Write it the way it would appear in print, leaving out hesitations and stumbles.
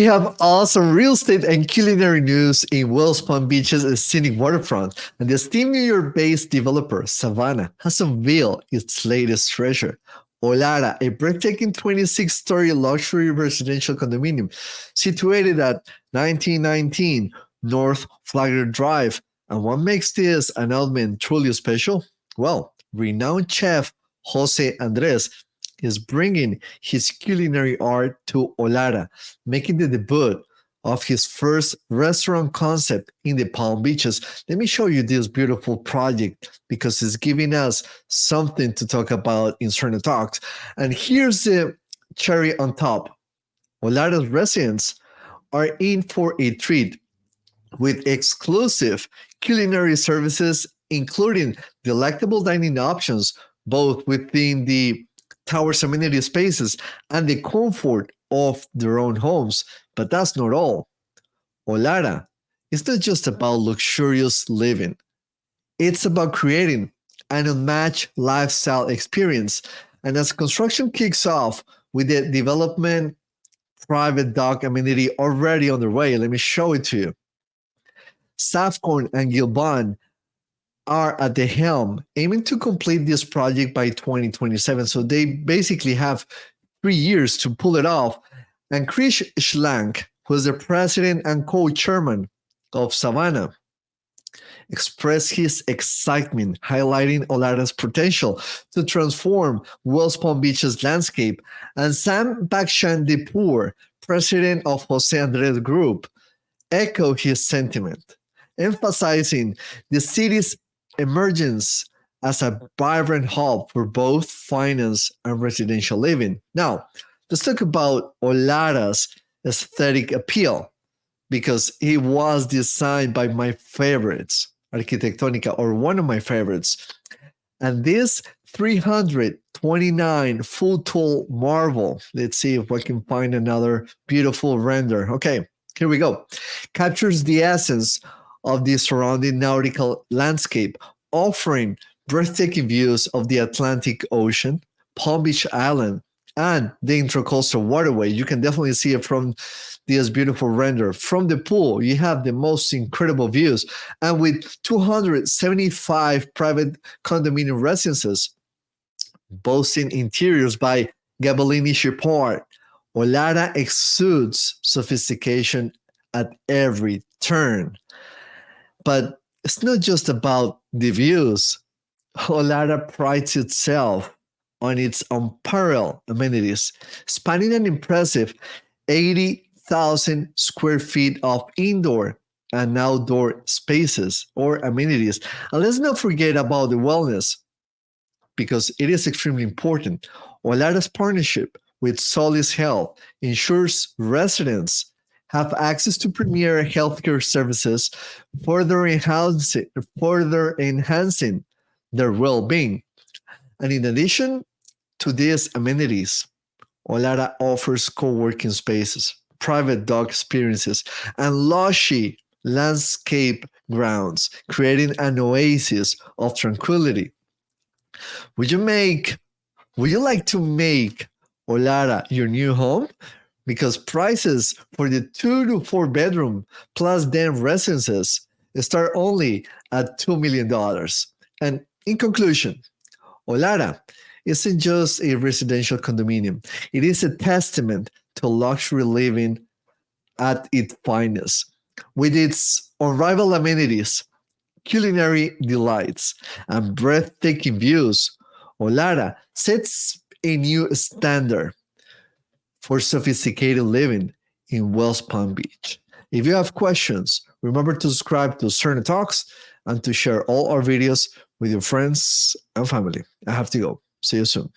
have awesome real estate and culinary news in Wells Palm Beach's scenic waterfront, and the esteemed New York-based developer SERDNA has unveiled its latest treasure, Olara, a breathtaking 26-story luxury residential condominium situated at 1919 North Flagler Drive. And what makes this announcement truly special? Well, renowned chef José Andrés is bringing his culinary art to Olara, making the debut of his first restaurant concept in the Palm Beaches. Let me show you this beautiful project because it's giving us something to talk about in SERDNA Talks. And here's the cherry on top. Olara's residents are in for a treat with exclusive culinary services, including delectable dining options, both within the tower's amenity spaces and the comfort of their own homes. But that's not all. Olara is not just about luxurious living. It's about creating an unmatched lifestyle experience. And as construction kicks off with the development private dock amenity already underway, let me show it to you. Safcon and Gilbon are at the helm, aiming to complete this project by 2027. So they basically have 3 years to pull it off. And Chris Schlank, who is the president and co-chairman of SERDNA, expressed his excitement, highlighting Olara's potential to transform West Palm Beach's landscape. And Sam Bakshan-Depour, president of José Andrés Group, echoed his sentiment, emphasizing the city's emergence as a vibrant hub for both finance and residential living. Now, let's talk about Olara's aesthetic appeal, because it was designed by my favorites, Arquitectónica, or one of my favorites. And this 329 full tall marble, let's see if I can find another beautiful render. Okay, here we go. Captures the essence of the surrounding nautical landscape, offering breathtaking views of the Atlantic Ocean, Palm Beach Island, and the Intracoastal Waterway. You can definitely see it from this beautiful render. From the pool, you have the most incredible views. And with 275 private condominium residences, boasting interiors by Gabellini Chippard, Olara exudes sophistication at every turn. But it's not just about the views. Olara prides itself on its unparalleled amenities, spanning an impressive 80,000 square feet of indoor and outdoor spaces or amenities. And let's not forget about the wellness, because it is extremely important. Olara's partnership with Solis Health ensures residents have access to premier healthcare services, further enhancing their well-being. And in addition to these amenities, Olara offers co-working spaces, private dog experiences, and lushy landscape grounds, creating an oasis of tranquility. Would you like to make Olara your new home? Because prices for the 2 to 4 bedroom plus den residences start only at $2 million. And in conclusion, Olara isn't just a residential condominium. It is a testament to luxury living at its finest. With its unrivaled amenities, culinary delights, and breathtaking views, Olara sets a new standard for sophisticated living in West Palm Beach. If you have questions, remember to subscribe to SERDNA Talks and to share all our videos with your friends and family. I have to go. See you soon.